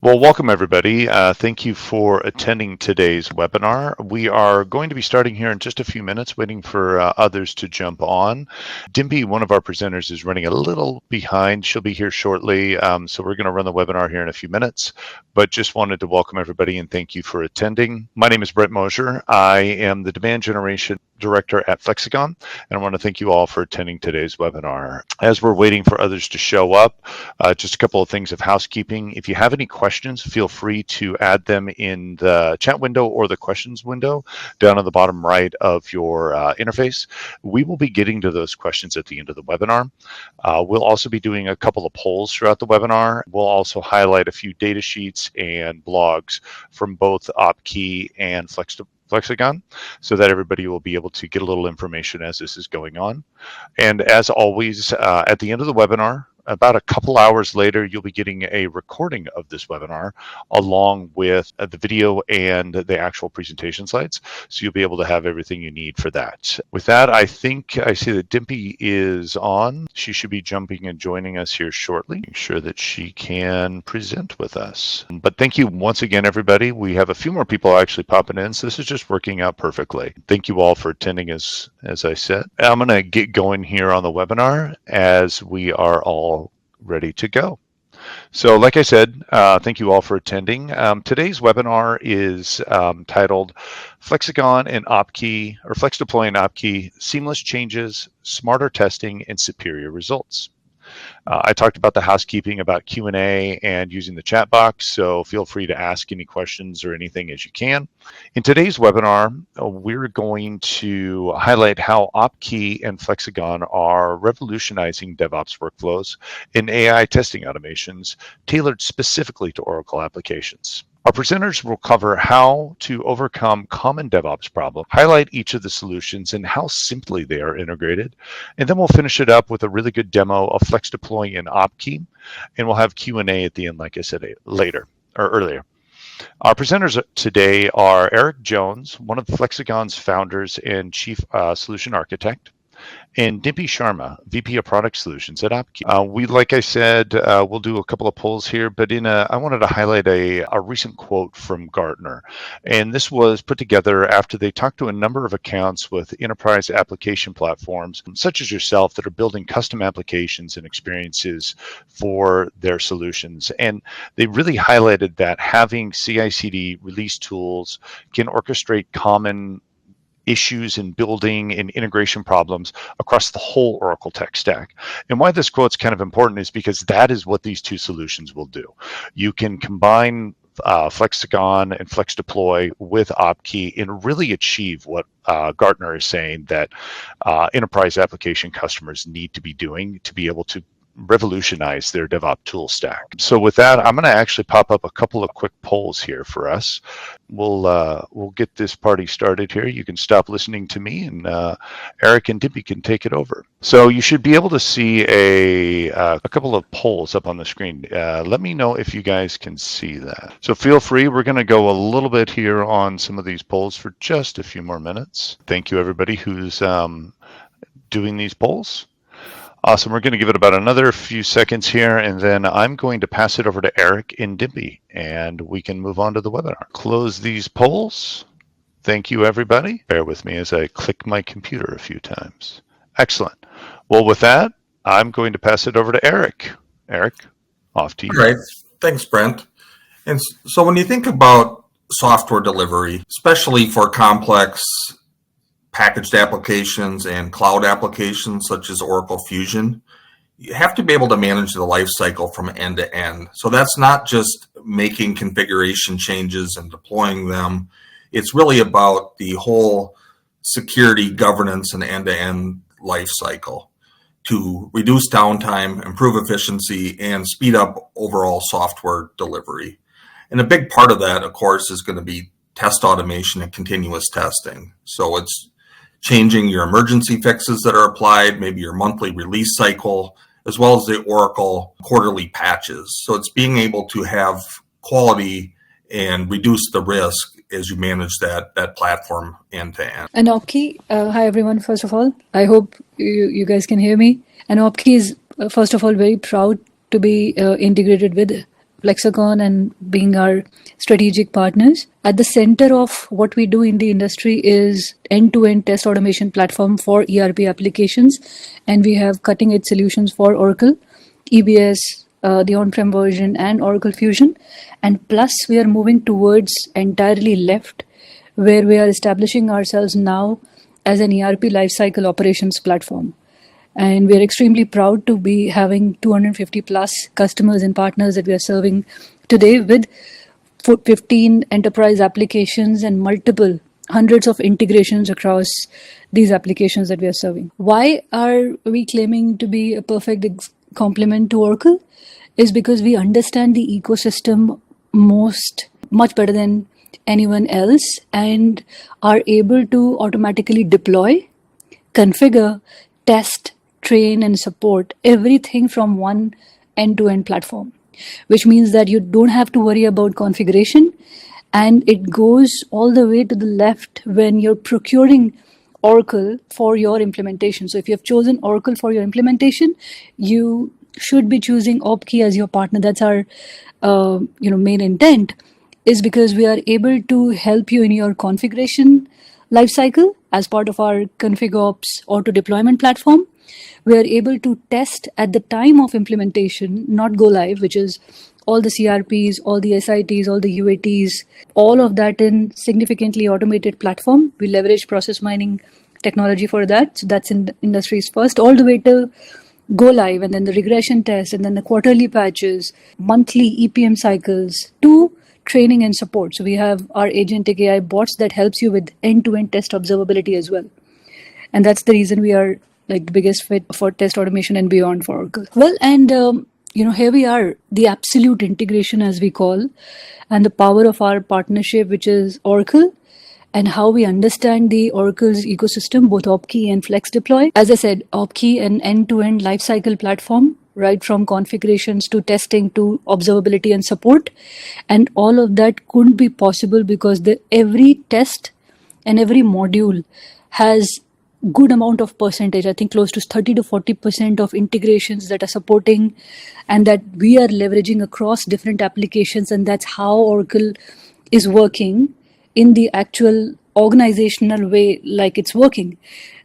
Well, welcome everybody. Thank you for attending today's webinar. We are going to be starting here in just a few minutes, waiting for others to jump on. Dimpy, one of our presenters, is running a little behind. She'll be here shortly, so we're going to run the webinar here in a few minutes, but just wanted to welcome everybody and thank you for attending. My name is Brett Mosier. I am the Demand Generation Director at Flexagon, and I want to thank you all for attending today's webinar. As we're waiting for others to show up, just a couple of things of housekeeping. If you have any questions, feel free to add them in the chat window or the questions window down on the bottom right of your interface. We will be getting to those questions at the end of the webinar. We'll also be doing a couple of polls throughout the webinar. We'll also highlight a few data sheets and blogs from both Opkey and Flexagon, so that everybody will be able to get a little information as this is going on. And as always, at the end of the webinar, about a couple hours later, you'll be getting a recording of this webinar along with the video and the actual presentation slides. So you'll be able to have everything you need for that. With that, I think I see that Dimpy is on. She should be jumping and joining us here shortly. Make sure that she can present with us. But thank you once again, everybody. We have a few more people actually popping in, so this is just working out perfectly. Thank you all for attending as I said. I'm gonna get going here on the webinar as we are all ready to go. So like I said, thank you all for attending. Today's webinar is titled Flexagon and Opkey, or Flex Deploy and Opkey, Seamless Changes, Smarter Testing, and Superior Results. I talked about the housekeeping about Q&A and using the chat box, so feel free to ask any questions or anything as you can. In today's webinar, we're going to highlight how Opkey and Flexagon are revolutionizing DevOps workflows and AI testing automations tailored specifically to Oracle applications. Our presenters will cover how to overcome common DevOps problems, highlight each of the solutions and how simply they are integrated, and then we'll finish it up with a really good demo of Flex Deploy and Opkey, and we'll have Q&A at the end, like I said earlier. Our presenters today are Eric Jones, one of Flexagon's founders and chief solution architect, and Dimpy Sharma, VP of Product Solutions at Opkey. Like I said, we'll do a couple of polls here, but I wanted to highlight a recent quote from Gartner. And this was put together after they talked to a number of accounts with enterprise application platforms, such as yourself, that are building custom applications and experiences for their solutions. And they really highlighted that having CI/CD release tools can orchestrate common issues in building and integration problems across the whole Oracle tech stack. And why this quote's kind of important is because that is what these two solutions will do. You can combine Flexagon and Flex Deploy with Opkey and really achieve what Gartner is saying that enterprise application customers need to be doing to be able to revolutionize their DevOps tool stack. So with that, I'm going to actually pop up a couple of quick polls here for us. We'll get this party started here. You can stop listening to me, and Eric and Dimpy can take it over. So you should be able to see a couple of polls up on the screen. Let me know if you guys can see that. So feel free. We're going to go a little bit here on some of these polls for just a few more minutes. Thank you, everybody who's doing these polls. Awesome. We're going to give it about another few seconds here, and then I'm going to pass it over to Eric and Dimpy, and we can move on to the webinar. Close these polls. Thank you, everybody. Bear with me as I click my computer a few times. Excellent. Well, with that, I'm going to pass it over to Eric. Eric, off to you. All right. Thanks, Brent. And so when you think about software delivery, especially for complex packaged applications and cloud applications such as Oracle Fusion, you have to be able to manage the life cycle from end to end. So that's not just making configuration changes and deploying them. It's really about the whole security, governance, and end-to-end life cycle to reduce downtime, improve efficiency, and speed up overall software delivery. And a big part of that, of course, is going to be test automation and continuous testing. So it's changing your emergency fixes that are applied, maybe your monthly release cycle, as well as the Oracle quarterly patches. So it's being able to have quality and reduce the risk as you manage that platform end to end. And Opkey, hi everyone, first of all. I hope you guys can hear me. And Opkey is, first of all, very proud to be integrated with Flexagon and being our strategic partners. At the center of what we do in the industry is end-to-end test automation platform for ERP applications, and we have cutting-edge solutions for Oracle, EBS, the on-prem version, and Oracle Fusion. And plus, we are moving towards entirely left, where we are establishing ourselves now as an ERP lifecycle operations platform. And we're extremely proud to be having 250 plus customers and partners that we are serving today with 15 enterprise applications and multiple hundreds of integrations across these applications that we are serving. Why are we claiming to be a perfect complement to Oracle? Is because we understand the ecosystem much better than anyone else and are able to automatically deploy, configure, test, train, and support everything from one end-to-end platform, which means that you don't have to worry about configuration, and it goes all the way to the left when you're procuring Oracle for your implementation. So if you have chosen Oracle for your implementation, you should be choosing Opkey as your partner. That's our main intent, is because we are able to help you in your configuration lifecycle as part of our ConfigOps auto deployment platform. We are able to test at the time of implementation, not go live, which is all the CRPs, all the SITs, all the UATs, all of that in significantly automated platform. We leverage process mining technology for that. So that's in the industry's first, all the way to go live, and then the regression test, and then the quarterly patches, monthly EPM cycles, to training and support. So we have our agentic AI bots that helps you with end-to-end test observability as well. And that's the reason we are like the biggest fit for test automation and beyond for Oracle. Well, and here we are, the absolute integration as we call, and the power of our partnership, which is Oracle, and how we understand the Oracle's ecosystem, both Opkey and Flex Deploy. As I said, Opkey, an end-to-end lifecycle platform, right from configurations to testing to observability and support. And all of that couldn't be possible because every test and every module has good amount of percentage, I think close to 30 to 40% of integrations that are supporting and that we are leveraging across different applications. And that's how Oracle is working in the actual organizational way, like it's working,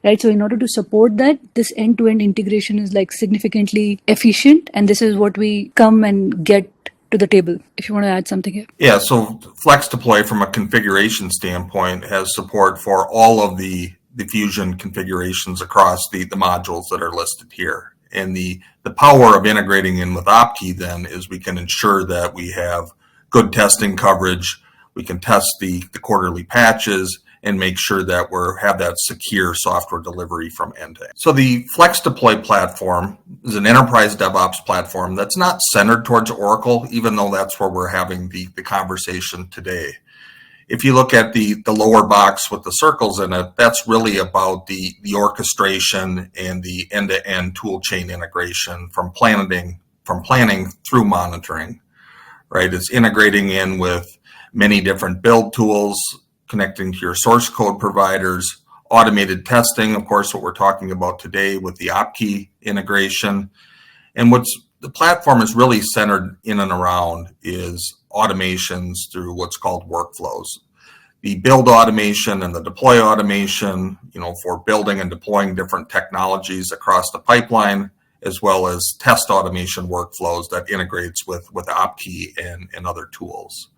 right? So in order to support that, this end-to-end integration is like significantly efficient. And this is what we come and get to the table. If you want to add something here. Yeah, so Flex Deploy from a configuration standpoint has support for all of the Fusion configurations across the modules that are listed here. And the power of integrating in with Opkey then is we can ensure that we have good testing coverage, we can test the quarterly patches, and make sure that we have that secure software delivery from end to end. So the Flex Deploy platform is an enterprise DevOps platform that's not centered towards Oracle, even though that's where we're having the conversation today. If you look at the lower box with the circles in it, that's really about the orchestration and the end-to-end tool chain integration from planning through monitoring, right? It's integrating in with many different build tools, connecting to your source code providers, automated testing, of course, what we're talking about today with the Opkey integration. And the platform is really centered in and around is automations through what's called workflows. The build automation and the deploy automation, for building and deploying different technologies across the pipeline, as well as test automation workflows that integrates with Opkey and other tools.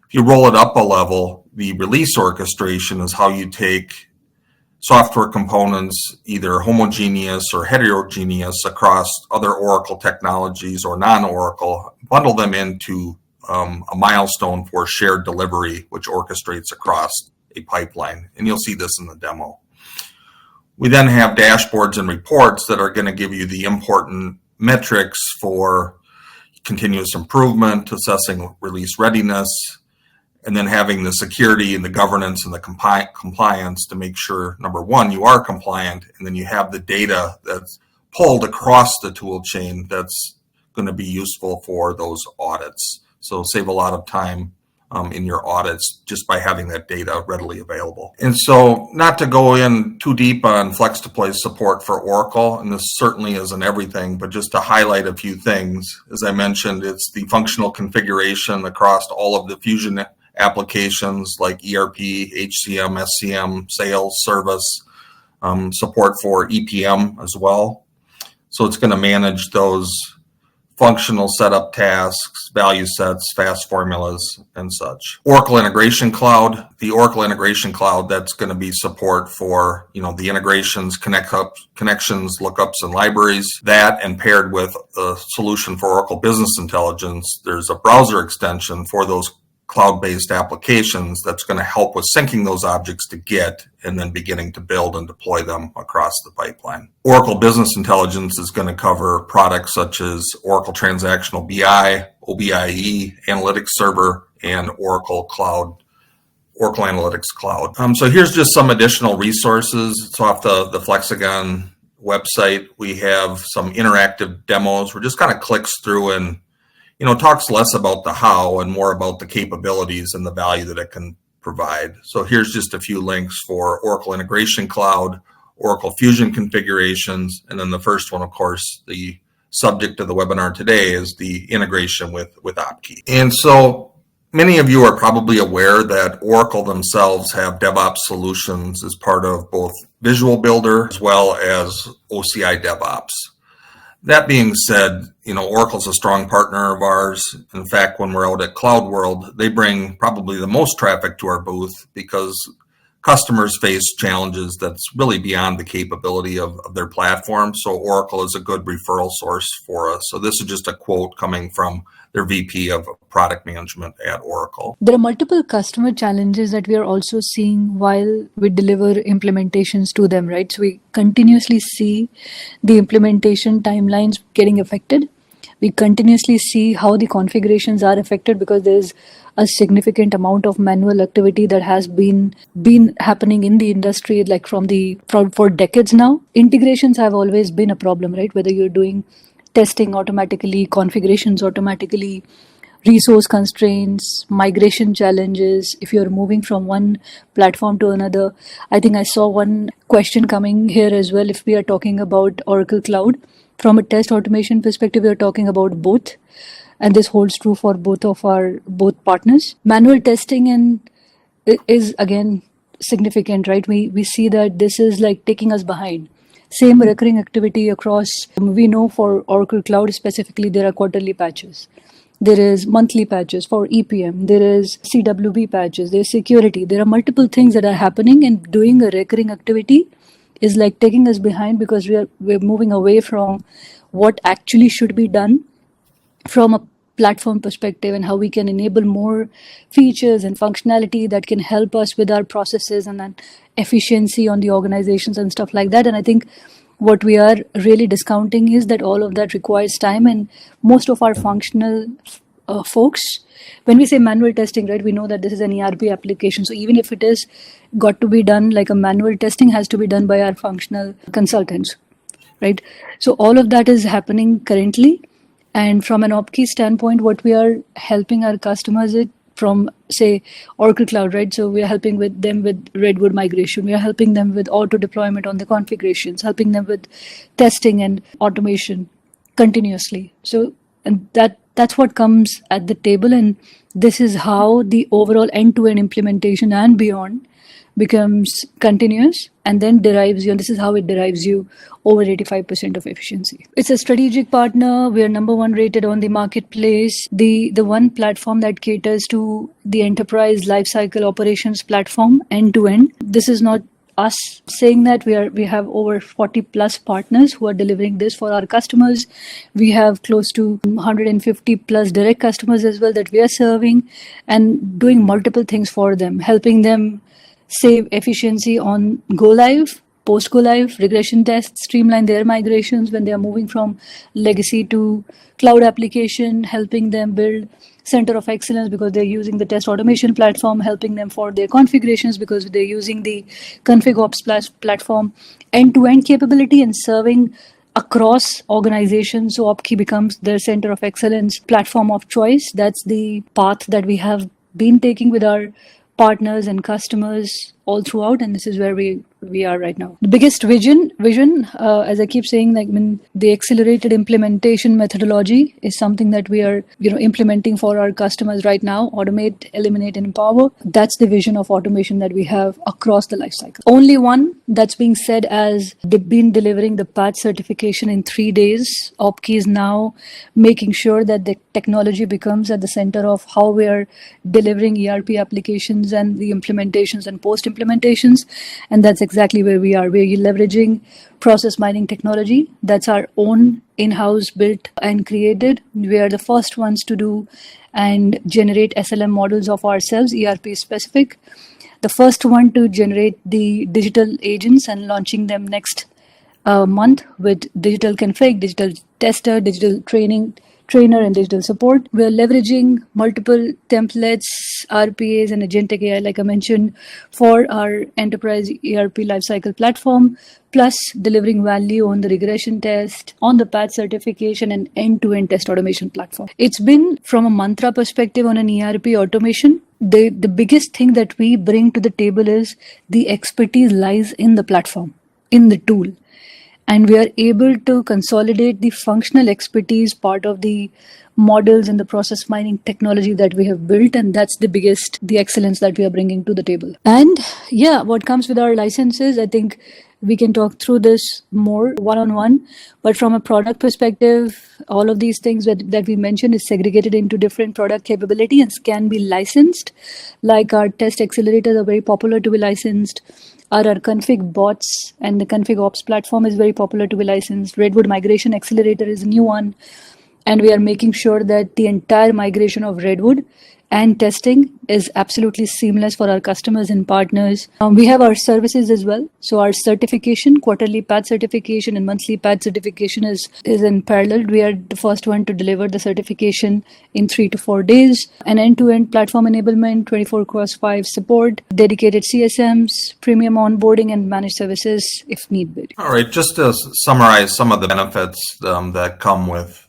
If you roll it up a level, the release orchestration is how you take software components, either homogeneous or heterogeneous across other Oracle technologies or non-Oracle, bundle them into a milestone for shared delivery, which orchestrates across a pipeline. And you'll see this in the demo. We then have dashboards and reports that are going to give you the important metrics for continuous improvement, assessing release readiness, and then having the security and the governance and the compliance to make sure, number one, you are compliant, and then you have the data that's pulled across the tool chain that's going to be useful for those audits. So save a lot of time in your audits just by having that data readily available. And so, not to go in too deep on Flex Deploy support for Oracle, and this certainly isn't everything, but just to highlight a few things. As I mentioned, it's the functional configuration across all of the Fusion applications like ERP, HCM, SCM, sales, service, support for EPM as well. So it's going to manage those functional setup tasks, value sets, fast formulas, and such. Oracle Integration Cloud, the Oracle Integration Cloud, that's going to be support for, the integrations, connections, lookups, and libraries. That, and paired with a solution for Oracle Business Intelligence, there's a browser extension for those cloud-based applications that's going to help with syncing those objects to Git and then beginning to build and deploy them across the pipeline. Oracle Business Intelligence is going to cover products such as Oracle Transactional BI, OBIE, Analytics Server, and Oracle Analytics Cloud. So here's just some additional resources. It's off the Flexagon website. We have some interactive demos. We're just kind of clicks through and talks less about the how and more about the capabilities and the value that it can provide. So here's just a few links for Oracle Integration Cloud, Oracle Fusion configurations, and then the first one, of course, the subject of the webinar today is the integration with Opkey. And so many of you are probably aware that Oracle themselves have DevOps solutions as part of both Visual Builder as well as OCI DevOps. That being said, Oracle's a strong partner of ours. In fact, when we're out at Cloud World, they bring probably the most traffic to our booth because customers face challenges that's really beyond the capability of their platform. So Oracle is a good referral source for us. So this is just a quote coming from their VP of product management at Oracle. There are multiple customer challenges that we are also seeing while we deliver implementations to them, right? So we continuously see the implementation timelines getting affected. We continuously see how the configurations are affected because there's a significant amount of manual activity that has been happening in the industry like for decades now. Integrations have always been a problem, right? Whether you're doing testing automatically, configurations automatically, resource constraints, migration challenges, if you're moving from one platform to another. I think I saw one question coming here as well. If we are talking about Oracle Cloud, from a test automation perspective, we are talking about both. And this holds true for both partners. Manual testing is again significant, right? We see that this is like taking us behind. Same recurring activity across, we know for Oracle Cloud specifically, there are quarterly patches. There is monthly patches for EPM. There is CWB patches. There's security. There are multiple things that are happening, and doing a recurring activity is like taking us behind because we're moving away from what actually should be done from a platform perspective and how we can enable more features and functionality that can help us with our processes and then efficiency on the organizations and stuff like that. And I think what we are really discounting is that all of that requires time, and most of our functional folks, when we say manual testing, right, we know that this is an ERP application. So even if it is got to be done, like a manual testing has to be done by our functional consultants, right? So all of that is happening currently. And from an Opkey standpoint, what we are helping our customers is from, say, Oracle Cloud, right? So we are helping them with Redwood migration. We are helping them with auto deployment on the configurations, helping them with testing and automation continuously. So, and that's what comes at the table. And this is how the overall end-to-end implementation and beyond becomes continuous and then derives you, and this is how it derives you over 85% of efficiency. It's a strategic partner. We are number one rated on the marketplace. The one platform that caters to the enterprise lifecycle operations platform end to end. This is not us saying that. We have over 40 plus partners who are delivering this for our customers. We have close to 150 plus direct customers as well that we are serving and doing multiple things for them, helping them save efficiency on go live, post go live, regression tests, streamline their migrations when they are moving from legacy to cloud application, helping them build center of excellence because they're using the test automation platform, helping them for their configurations because they're using the ConfigOps platform, end-to-end capability and serving across organizations. So Opkey becomes their center of excellence platform of choice. That's the path that we have been taking with our partners and customers all throughout, and this is where we are right now. The biggest vision, as I keep saying, like the accelerated implementation methodology is something that we are implementing for our customers right now. Automate, eliminate, and empower. That's the vision of automation that we have across the life cycle. Only one that's being said as they've been delivering the PAT certification in 3 days. Opkey is now making sure that the technology becomes at the center of how we are delivering ERP applications and the implementations and post implementations, and that's exactly where we are. We're leveraging process mining technology. That's our own in-house built and created. We are the first ones to do and generate SLM models of ourselves, ERP specific. The first one to generate the digital agents and launching them next month with digital config, digital tester, digital trainer, and digital support. We're leveraging multiple templates, RPAs, and agentic AI, like I mentioned, for our enterprise ERP lifecycle platform, plus delivering value on the regression test, on the PAT certification, and end-to-end test automation platform. It's been, from a mantra perspective on an ERP automation, the biggest thing that we bring to the table is the expertise lies in the platform, in the tool. And we are able to consolidate the functional expertise part of the models and the process mining technology that we have built. And that's the excellence that we are bringing to the table. And yeah, what comes with our licenses, I think we can talk through this more one-on-one. But from a product perspective, all of these things that we mentioned is segregated into different product capability and can be licensed. Like our test accelerators are very popular to be licensed. Our config bots and the config ops platform is very popular to be licensed. Redwood Migration Accelerator is a new one. And we are making sure that the entire migration of Redwood and testing is absolutely seamless for our customers and partners. We have our services as well. So our certification, quarterly PAT certification and monthly PAT certification is in parallel. We are the first one to deliver the certification in 3 to 4 days. An end-to-end platform enablement, 24x5 support, dedicated CSMs, premium onboarding, and managed services if need be. All right, just to summarize some of the benefits that come with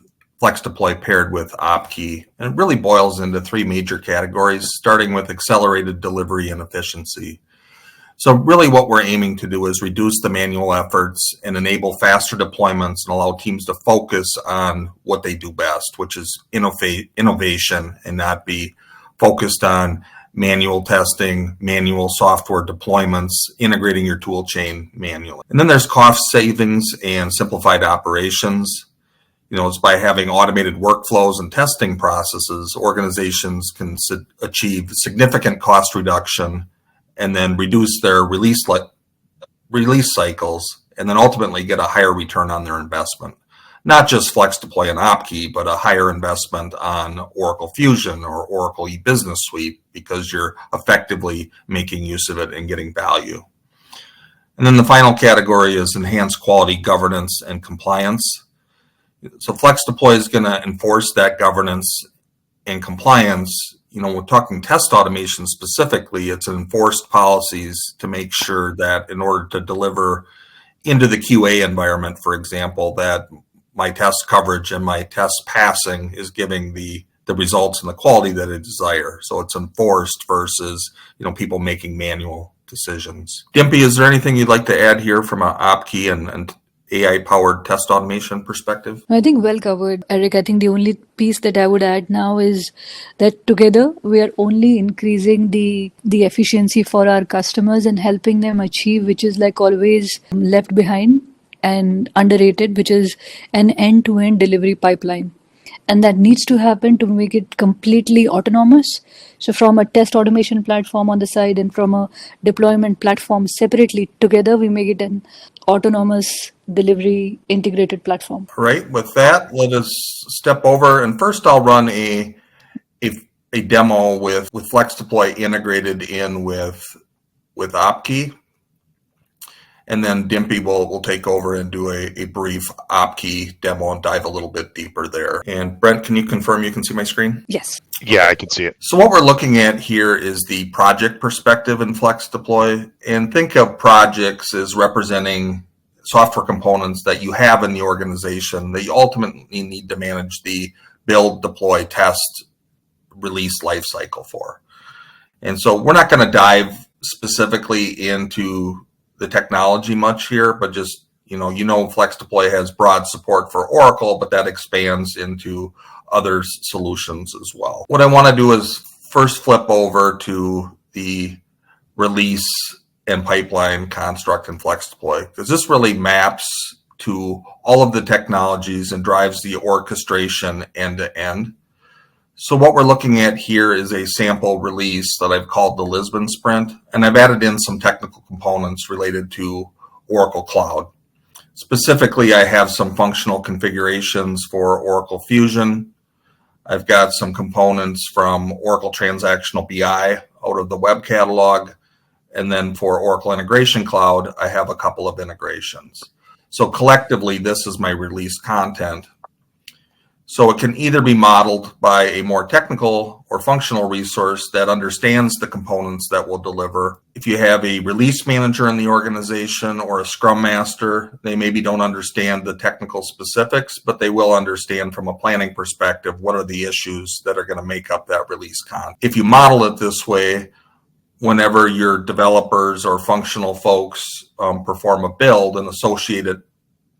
FlexDeploy paired with Opkey, and it really boils into 3 major categories, starting with accelerated delivery and efficiency. So really what we're aiming to do is reduce the manual efforts and enable faster deployments and allow teams to focus on what they do best, which is innovation, and not be focused on manual testing, manual software deployments, integrating your tool chain manually. And then there's cost savings and simplified operations. It's by having automated workflows and testing processes, organizations can achieve significant cost reduction and then reduce their release cycles, and then ultimately get a higher return on their investment. Not just FlexDeploy and Opkey, but a higher investment on Oracle Fusion or Oracle e-Business Suite, because you're effectively making use of it and getting value. And then the final category is enhanced quality governance and compliance. So FlexDeploy is going to enforce that governance and compliance. We're talking test automation specifically. It's enforced policies to make sure that in order to deliver into the QA environment, for example, that my test coverage and my test passing is giving the results and the quality that I desire. So it's enforced versus people making manual decisions. Dimpy, is there anything you'd like to add here from an Opkey and AI-powered test automation perspective? I think well covered, Eric. I think the only piece that I would add now is that together we are only increasing the efficiency for our customers and helping them achieve, which is like always left behind and underrated, which is an end-to-end delivery pipeline. And that needs to happen to make it completely autonomous. So from a test automation platform on the side and from a deployment platform separately, together we make it an autonomous delivery integrated platform. All right. With that, let us step over. And first I'll run a demo with FlexDeploy integrated in with Opkey. And then Dimpy will take over and do a brief Opkey demo and dive a little bit deeper there. And Brent, can you confirm you can see my screen? Yes. Yeah, I can see it. So what we're looking at here is the project perspective in FlexDeploy. And think of projects as representing software components that you have in the organization that you ultimately need to manage the build, deploy, test release lifecycle for. And so we're not going to dive specifically into the technology much here, but just, Flex Deploy has broad support for Oracle, but that expands into other solutions as well. What I want to do is first flip over to the release and pipeline construct in Flex Deploy, because this really maps to all of the technologies and drives the orchestration end to end. So what we're looking at here is a sample release that I've called the Lisbon Sprint, and I've added in some technical components related to Oracle Cloud. Specifically, I have some functional configurations for Oracle Fusion. I've got some components from Oracle Transactional BI out of the web catalog. And then for Oracle Integration Cloud, I have a couple of integrations. So collectively, this is my release content. So it can either be modeled by a more technical or functional resource that understands the components that will deliver. If you have a release manager in the organization or a scrum master, they maybe don't understand the technical specifics, but they will understand from a planning perspective what are the issues that are going to make up that release content. If you model it this way, whenever your developers or functional folks perform a build and associate it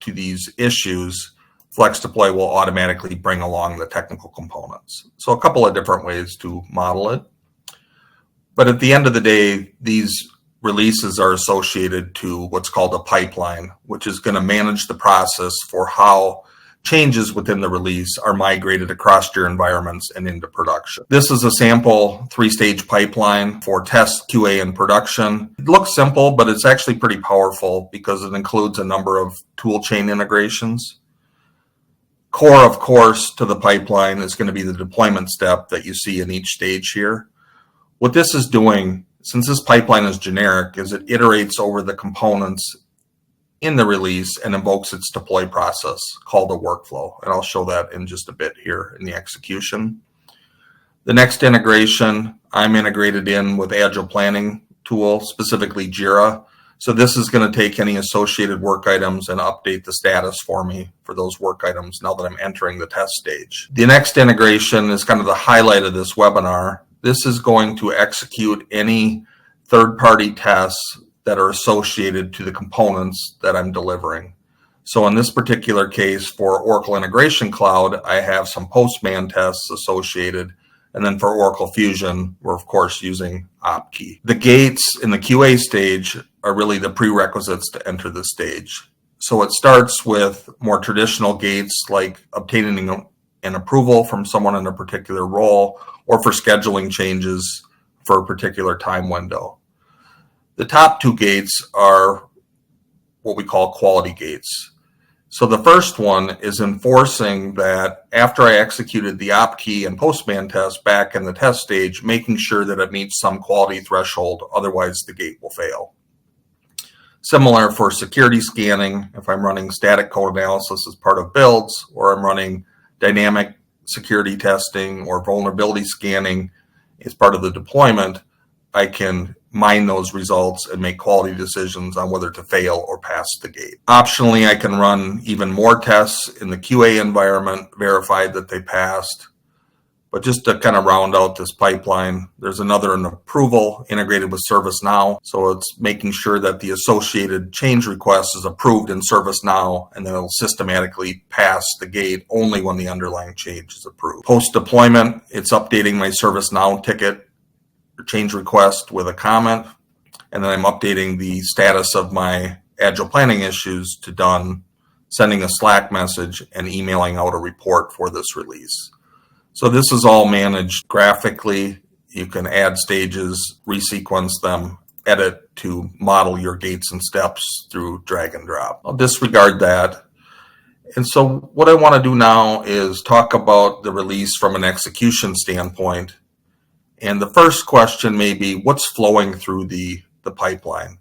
to these issues, Flex Deploy will automatically bring along the technical components. So a couple of different ways to model it. But at the end of the day, these releases are associated to what's called a pipeline, which is going to manage the process for how changes within the release are migrated across your environments and into production. This is a sample 3-stage pipeline for test, QA, and production. It looks simple, but it's actually pretty powerful because it includes a number of tool chain integrations. Core, of course, to the pipeline is going to be the deployment step that you see in each stage here. What this is doing, since this pipeline is generic, is it iterates over the components in the release and invokes its deploy process called a workflow. And I'll show that in just a bit here in the execution. The next integration, I'm integrated in with Agile Planning tool, specifically Jira. So this is going to take any associated work items and update the status for me for those work items now that I'm entering the test stage. The next integration is kind of the highlight of this webinar. This is going to execute any third-party tests that are associated to the components that I'm delivering. So in this particular case for Oracle Integration Cloud, I have some Postman tests associated. And then for Oracle Fusion, we're of course using Opkey. The gates in the QA stage are really the prerequisites to enter the stage. So it starts with more traditional gates like obtaining an approval from someone in a particular role or for scheduling changes for a particular time window. The top two gates are what we call quality gates. So the first one is enforcing that after I executed the Opkey and Postman test back in the test stage, making sure that it meets some quality threshold, otherwise the gate will fail. Similar for security scanning, if I'm running static code analysis as part of builds, or I'm running dynamic security testing or vulnerability scanning as part of the deployment, I can mine those results and make quality decisions on whether to fail or pass the gate. Optionally, I can run even more tests in the QA environment, verify that they passed. But just to kind of round out this pipeline, there's an approval integrated with ServiceNow. So it's making sure that the associated change request is approved in ServiceNow, and then it'll systematically pass the gate only when the underlying change is approved. Post-deployment, it's updating my ServiceNow ticket change request with a comment, and then I'm updating the status of my Agile Planning issues to done, sending a Slack message, and emailing out a report for this release. So this is all managed graphically. You can add stages, resequence them, edit to model your gates and steps through drag and drop. I'll disregard that. And so what I want to do now is talk about the release from an execution standpoint. And the first question may be, what's flowing through the pipeline?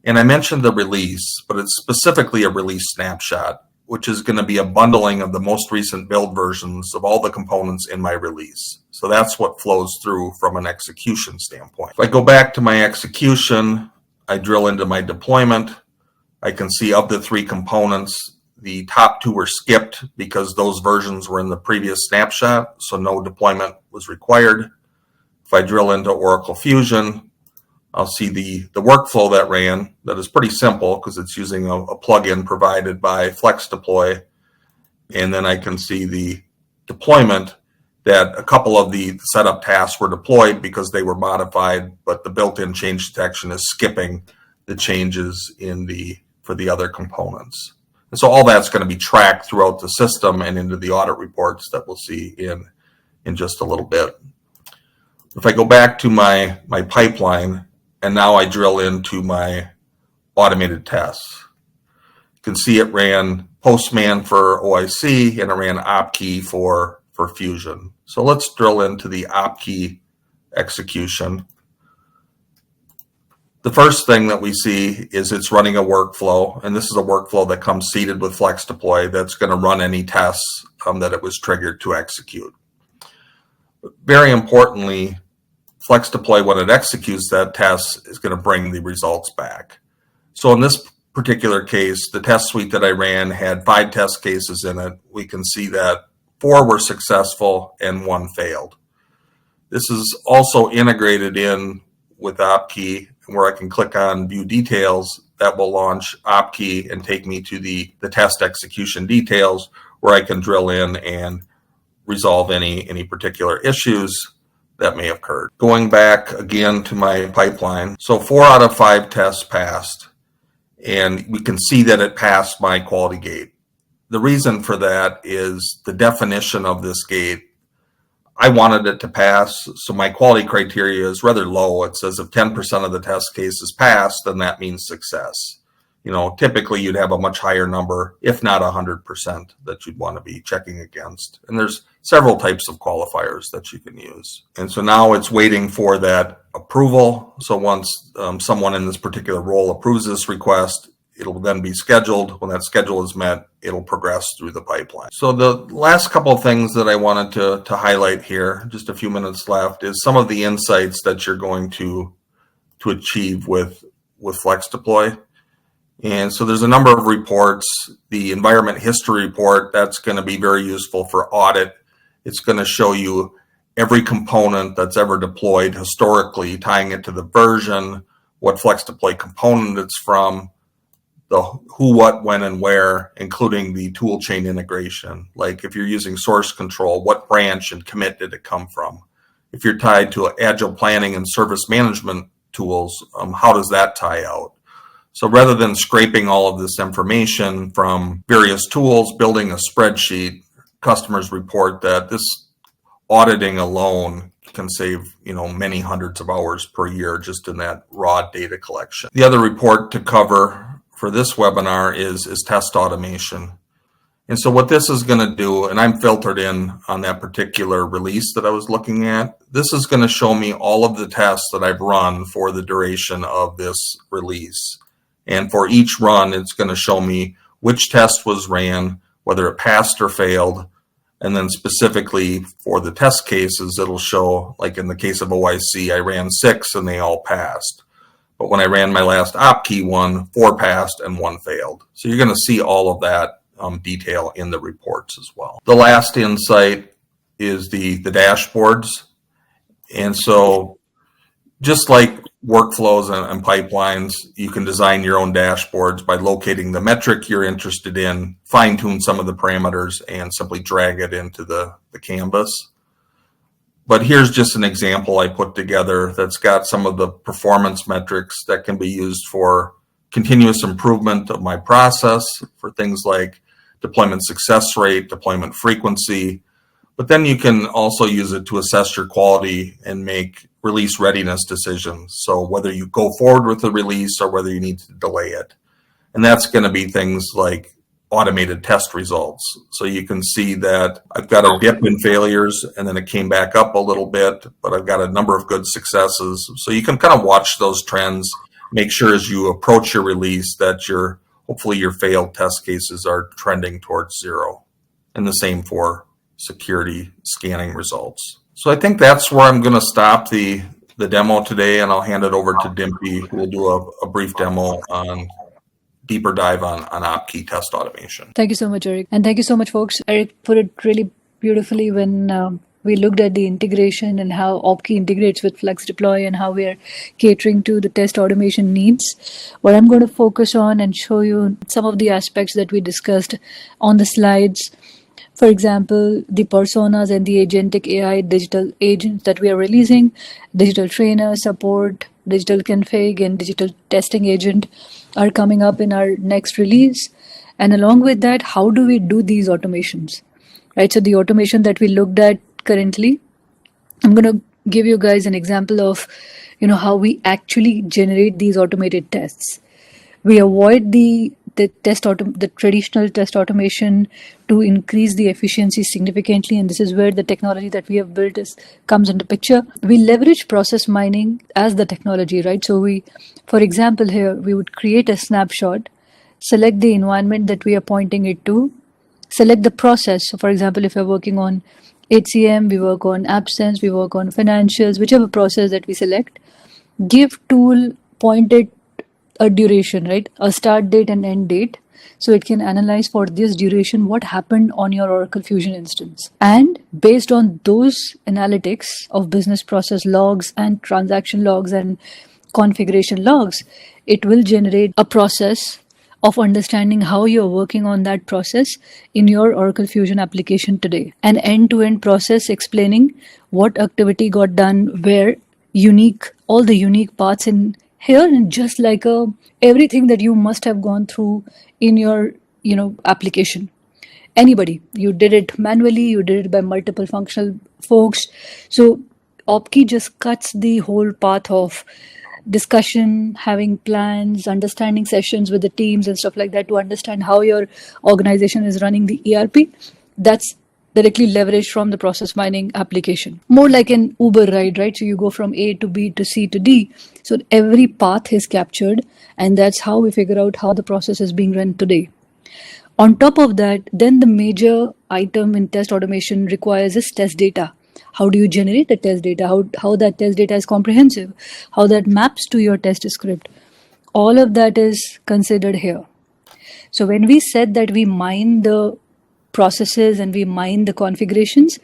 And I mentioned the release, but it's specifically a release snapshot, which is going to be a bundling of the most recent build versions of all the components in my release. So that's what flows through from an execution standpoint. If I go back to my execution, I drill into my deployment. I can see of the 3 components, the top two were skipped because those versions were in the previous snapshot, so no deployment was required. If I drill into Oracle Fusion, I'll see the workflow that ran. That is pretty simple because it's using a plugin provided by FlexDeploy. And then I can see the deployment that a couple of the setup tasks were deployed because they were modified, but the built-in change detection is skipping the changes for the other components. And so all that's going to be tracked throughout the system and into the audit reports that we'll see in just a little bit. If I go back to my pipeline, and now I drill into my automated tests, you can see it ran Postman for OIC and it ran Opkey for Fusion. So let's drill into the Opkey execution. The first thing that we see is it's running a workflow, and this is a workflow that comes seeded with FlexDeploy that's going to run any tests that it was triggered to execute. Very importantly, FlexDeploy, when it executes that test, is going to bring the results back. So in this particular case, the test suite that I ran had 5 test cases in it. We can see that 4 were successful and 1 failed. This is also integrated in with Opkey, where I can click on View Details. That will launch Opkey and take me to the test execution details, where I can drill in and resolve any particular issues that may have occurred. Going back again to my pipeline, so 4 out of 5 tests passed, and we can see that it passed my quality gate. The reason for that is the definition of this gate. I wanted it to pass, so my quality criteria is rather low. It says if 10% of the test cases pass, then that means success. Typically you'd have a much higher number, if not 100%, that you'd want to be checking against. And there's several types of qualifiers that you can use. And so now it's waiting for that approval. So once someone in this particular role approves this request, it'll then be scheduled. When that schedule is met, it'll progress through the pipeline. So the last couple of things that I wanted to highlight here, just a few minutes left, is some of the insights that you're going to achieve with FlexDeploy. And so there's a number of reports. The environment history report, that's going to be very useful for audit. It's going to show you every component that's ever deployed historically, tying it to the version, what FlexDeploy component it's from, the who, what, when, and where, including the tool chain integration. Like if you're using source control, what branch and commit did it come from? If you're tied to agile planning and service management tools, how does that tie out? So rather than scraping all of this information from various tools, building a spreadsheet, customers report that this auditing alone can save many hundreds of hours per year just in that raw data collection. The other report to cover for this webinar is test automation. And so what this is going to do, and I'm filtered in on that particular release that I was looking at, this is going to show me all of the tests that I've run for the duration of this release. And for each run, it's going to show me which test was ran, whether it passed or failed. And then specifically for the test cases, it'll show, like in the case of OIC, I ran 6 and they all passed. But when I ran my last Opkey one, 4 passed and 1 failed. So you're going to see all of that detail in the reports as well. The last insight is the dashboards. And so just like workflows and pipelines, you can design your own dashboards by locating the metric you're interested in, fine-tune some of the parameters, and simply drag it into the canvas. But here's just an example I put together that's got some of the performance metrics that can be used for continuous improvement of my process, for things like deployment success rate, deployment frequency. But then you can also use it to assess your quality and make release readiness decisions. So whether you go forward with the release or whether you need to delay it. And that's going to be things like automated test results. So you can see that I've got a dip in failures and then it came back up a little bit, but I've got a number of good successes. So you can kind of watch those trends, make sure as you approach your release that hopefully your failed test cases are trending towards 0. And the same for security scanning results. So I think that's where I'm going to stop the demo today, and I'll hand it over to Dimpy, who will do a brief demo on deeper dive on Opkey test automation. Thank you so much, Eric. And thank you so much, folks. Eric put it really beautifully when we looked at the integration and how Opkey integrates with Flex Deploy and how we are catering to the test automation needs. What I'm going to focus on and show you some of the aspects that we discussed on the slides. For example, the personas and the agentic AI digital agents that we are releasing, digital trainer, support, digital config, and digital testing agent are coming up in our next release. And along with that, how do we do these automations? Right. So the automation that we looked at currently, I'm going to give you guys an example of, how we actually generate these automated tests. We avoid the traditional test automation to increase the efficiency significantly, and this is where the technology that we have built comes into picture. We leverage process mining as the technology, right? So for example, here we would create a snapshot, select the environment that we are pointing it to, select the process. So for example, if you're working on HCM, we work on absence, we work on financials, whichever process that we select, give tool pointed a duration, right? A start date and end date. So it can analyze for this duration what happened on your Oracle Fusion instance. And based on those analytics of business process logs and transaction logs and configuration logs, it will generate a process of understanding how you're working on that process in your Oracle Fusion application today. An end-to-end process explaining what activity got done, where all the unique parts in here, and just like everything that you must have gone through in your application. Anybody, you did it manually, you did it by multiple functional folks. So Opkey just cuts the whole path of discussion, having plans, understanding sessions with the teams and stuff like that to understand how your organization is running the ERP. That's directly leveraged from the process mining application. More like an Uber ride, right? So you go from A to B to C to D. So every path is captured, and that's how we figure out how the process is being run today. On top of that, then the major item in test automation requires is test data. How do you generate the test data? How that test data is comprehensive? How that maps to your test script? All of that is considered here. So when we said that we mine the processes and we mine the configurations,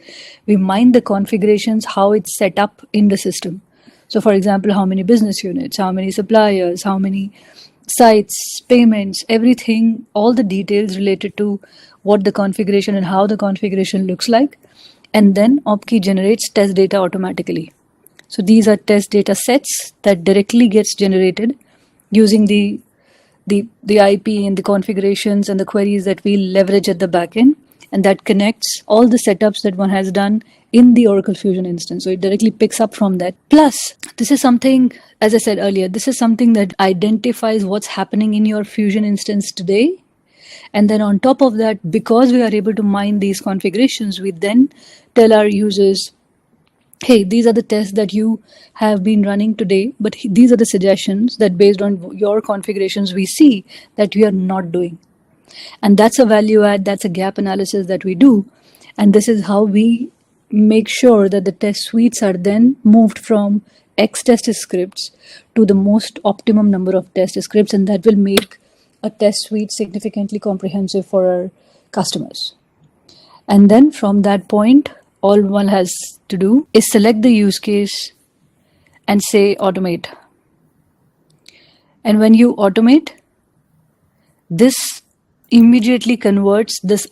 how it's set up in the system. So for example, how many business units, how many suppliers, how many sites, payments, everything, all the details related to what the configuration and how the configuration looks like. And then Opkey generates test data automatically. So these are test data sets that directly gets generated using the IP and the configurations and the queries that we leverage at the backend, and that connects all the setups that one has done in the Oracle Fusion instance. So it directly picks up from that. Plus, this is something, as I said earlier, this is something that identifies what's happening in your Fusion instance today. And then on top of that, because we are able to mine these configurations, we then tell our users, hey, these are the tests that you have been running today, but these are the suggestions that based on your configurations, we see that you are not doing. And that's a value add, that's a gap analysis that we do. And this is how we make sure that the test suites are then moved from X test scripts to the most optimum number of test scripts, and that will make a test suite significantly comprehensive for our customers. And then from that point, all one has to do is select the use case and say automate. And when you automate, this immediately converts this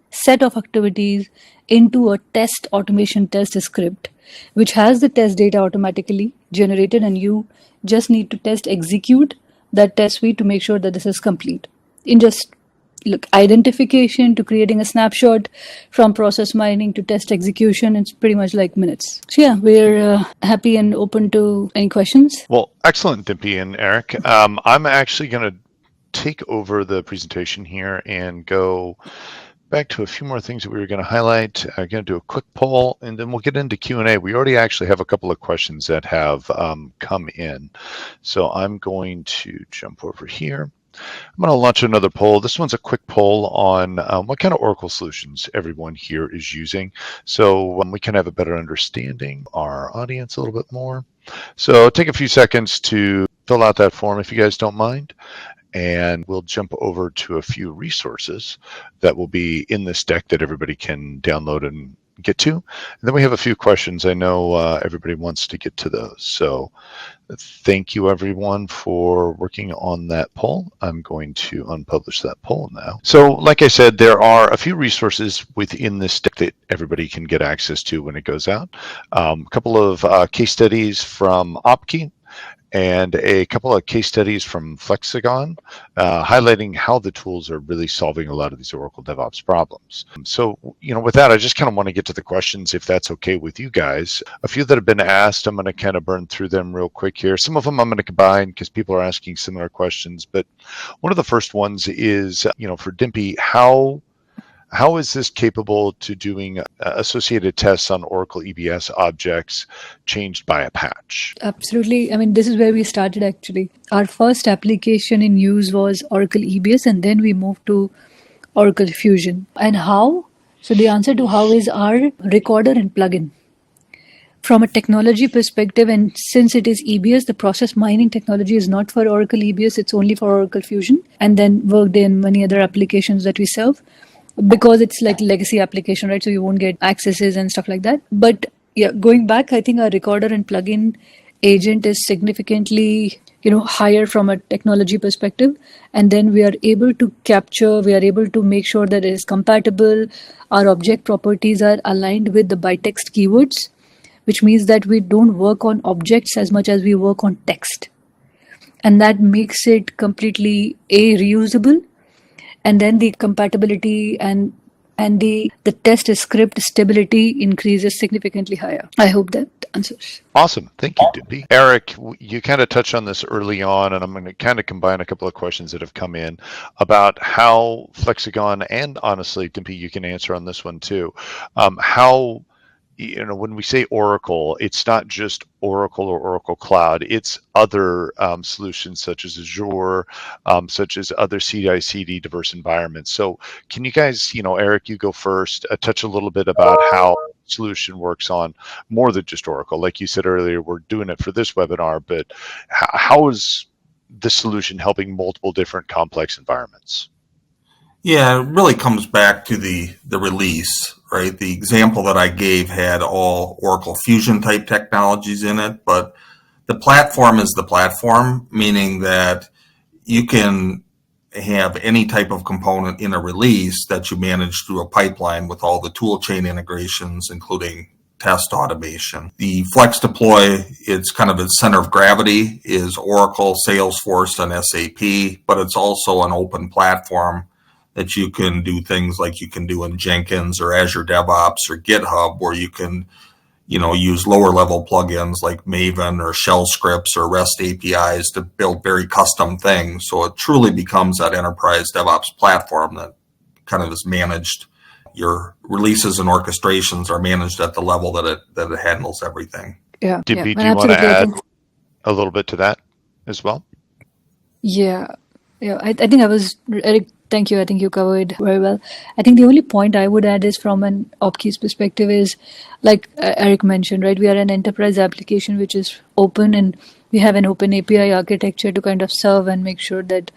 set of activities into a test automation test script, which has the test data automatically generated, and you just need to test execute that test suite to make sure that this is complete. In just identification to creating a snapshot, from process mining to test execution, it's pretty much like minutes. So yeah, we're happy and open to any questions. Well, excellent, Dimpy and Eric. I'm actually going to take over the presentation here and go back to a few more things that we were going to highlight. I'm going to do a quick poll, and then we'll get into Q&A. We already actually have a couple of questions that have come in. So I'm going to jump over here. I'm going to launch another poll. This one's a quick poll on what kind of Oracle solutions everyone here is using, so we can have a better understanding of our audience a little bit more. So take a few seconds to fill out that form if you guys don't mind. And we'll jump over to a few resources that will be in this deck that everybody can download and get to. And then we have a few questions. I know everybody wants to get to those. So thank you everyone for working on that poll. I'm going to unpublish that poll now. So like I said, there are a few resources within this deck that everybody can get access to when it goes out. A couple of case studies from Opkey, and a couple of case studies from Flexagon, highlighting how the tools are really solving a lot of these Oracle DevOps problems. So, with that, I just kind of want to get to the questions, if that's okay with you guys. A few that have been asked, I'm going to kind of burn through them real quick here. Some of them I'm going to combine because people are asking similar questions. But one of the first ones is, for Dimpy, how is this capable to doing associated tests on Oracle EBS objects changed by a patch? Absolutely. I mean, this is where we started actually. Our first application in use was Oracle EBS, and then we moved to Oracle Fusion. And how? So the answer to how is our recorder and plugin. From a technology perspective, and since it is EBS, the process mining technology is not for Oracle EBS, it's only for Oracle Fusion, and then Workday and many other applications that we serve, because it's like legacy application, right? So you won't get accesses and stuff like that. But yeah, going back, I think our recorder and plugin agent is significantly, higher from a technology perspective. And then we are able to make sure that it is compatible. Our object properties are aligned with the bytext keywords, which means that we don't work on objects as much as we work on text. And that makes it completely reusable. And then the compatibility and the test script stability increases significantly higher. I hope that answers. Awesome. Thank you, Dimpy. Eric, you kind of touched on this early on, and I'm going to kind of combine a couple of questions that have come in about how Flexagon, and honestly, Dimpy, you can answer on this one too, how, when we say Oracle, it's not just Oracle or Oracle Cloud, it's other solutions such as Azure, such as other CI/CD diverse environments. So can you guys, Eric, you go first, touch a little bit about how solution works on more than just Oracle. Like you said earlier, we're doing it for this webinar, but how is the solution helping multiple different complex environments? Yeah, it really comes back to the release, right? The example that I gave had all Oracle Fusion type technologies in it, but the platform is the platform, meaning that you can have any type of component in a release that you manage through a pipeline with all the tool chain integrations, including test automation. The Flex Deploy, it's kind of its center of gravity is Oracle, Salesforce, and SAP, but it's also an open platform that you can do things like you can do in Jenkins or Azure DevOps or GitHub, where you can, use lower level plugins like Maven or shell scripts or REST APIs to build very custom things. So it truly becomes that enterprise DevOps platform that kind of is managed. Your releases and orchestrations are managed at the level that it handles everything. Yeah. Dimpy, do you want to add a little bit to that as well? Yeah. I think Eric, thank you. I think you covered very well. I think the only point I would add is from an Opkey's perspective is, like Eric mentioned, right? We are an enterprise application which is open, and we have an open API architecture to kind of serve and make sure that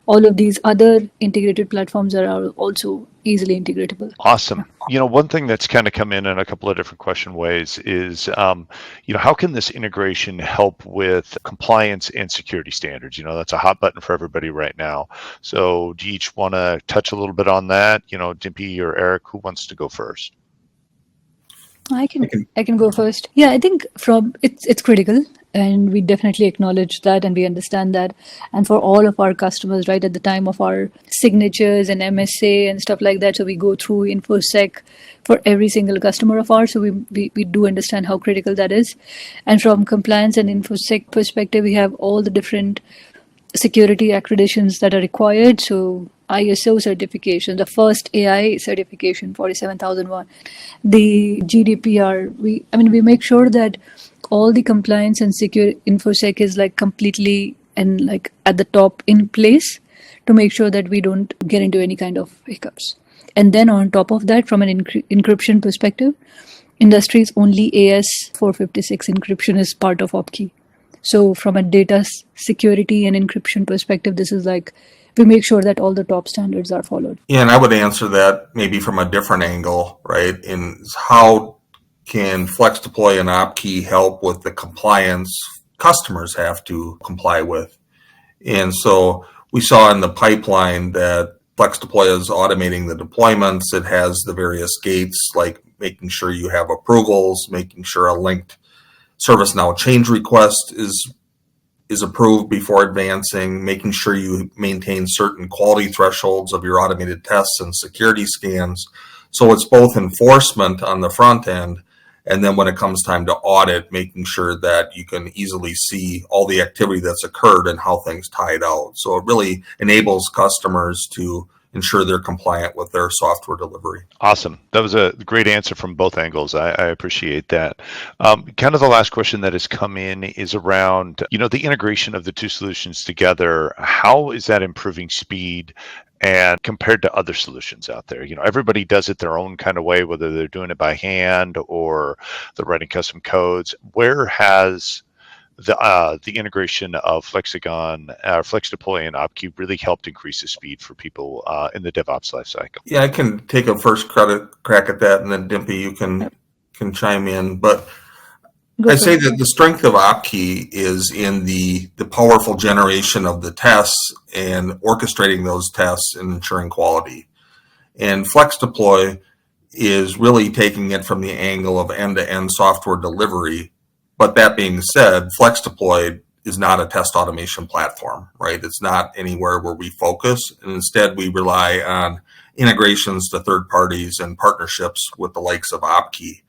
all of these other integrated platforms are also easily integratable. Awesome. One thing that's kind of come in a couple of different question ways is, how can this integration help with compliance and security standards? That's a hot button for everybody right now. So do you each want to touch a little bit on that? Dimpy or Eric, who wants to go first? I can go first. Yeah, I think it's critical, and we definitely acknowledge that, and we understand that. And for all of our customers, right, at the time of our signatures and MSA and stuff like that, so we go through InfoSec for every single customer of ours. So we do understand how critical that is. And from compliance and InfoSec perspective, we have all the different security accreditations that are required. So ISO certification, the first AI certification, 47001, the GDPR. We make sure that all the compliance and secure InfoSec is like completely and like at the top in place to make sure that we don't get into any kind of hiccups. And then on top of that, from an encryption perspective, industry's only AS456 encryption is part of Opkey. So from a data security and encryption perspective, this is like, we make sure that all the top standards are followed. Yeah, and I would answer that maybe from a different angle, right? In how can FlexDeploy and Opkey help with the compliance customers have to comply with? And so we saw in the pipeline that FlexDeploy is automating the deployments. It has the various gates, like making sure you have approvals, making sure a linked ServiceNow change request is approved before advancing, making sure you maintain certain quality thresholds of your automated tests and security scans. So it's both enforcement on the front end, and then when it comes time to audit, making sure that you can easily see all the activity that's occurred and how things tied out. So it really enables customers to ensure they're compliant with their software delivery. Awesome. That was a great answer from both angles. I appreciate that. Kind of the last question that has come in is around, the integration of the two solutions together. How is that improving speed and compared to other solutions out there? Everybody does it their own kind of way, whether they're doing it by hand or they're writing custom codes. Where has the integration of Flexagon, FlexDeploy, and Opkey really helped increase the speed for people in the DevOps lifecycle? Yeah, I can take a first crack at that, and then Dimpy, you can chime in. But I say that the strength of Opkey is in the powerful generation of the tests and orchestrating those tests and ensuring quality. And FlexDeploy is really taking it from the angle of end-to-end software delivery. But that being said, FlexDeploy is not a test automation platform, right? It's not anywhere where we focus. And instead, we rely on integrations to third parties and partnerships with the likes of Opkey.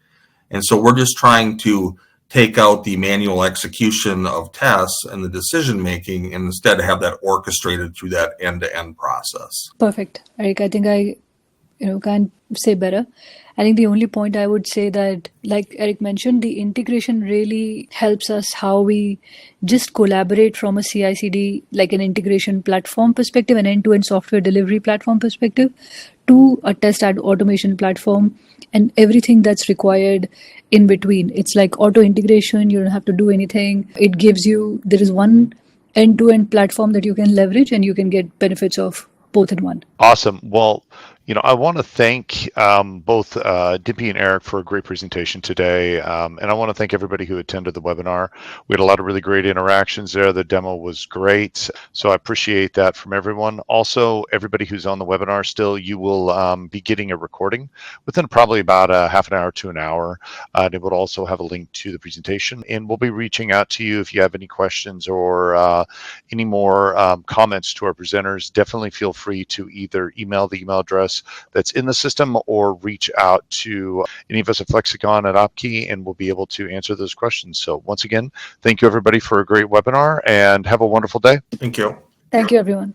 And so we're just trying to take out the manual execution of tests and the decision making, and instead have that orchestrated through that end-to-end process. Perfect, Eric. I think I can't say better. I think the only point I would say that, like Eric mentioned, the integration really helps us how we just collaborate from a CI/CD, like an integration platform perspective, an end-to-end software delivery platform perspective, to a test automation platform and everything that's required in between. It's like auto integration. You don't have to do anything. It gives you, there is one end-to-end platform that you can leverage and you can get benefits of both in one. Awesome. Well, I want to thank both Dimpy and Eric for a great presentation today. And I want to thank everybody who attended the webinar. We had a lot of really great interactions there. The demo was great. So I appreciate that from everyone. Also, everybody who's on the webinar still, you will be getting a recording within probably about a half an hour to an hour. And it will also have a link to the presentation. And we'll be reaching out to you if you have any questions or any more comments to our presenters. Definitely feel free to either email the email address that's in the system or reach out to any of us at Flexagon and Opkey, and we'll be able to answer those questions. So once again, thank you everybody for a great webinar and have a wonderful day. Thank you. Thank you, everyone.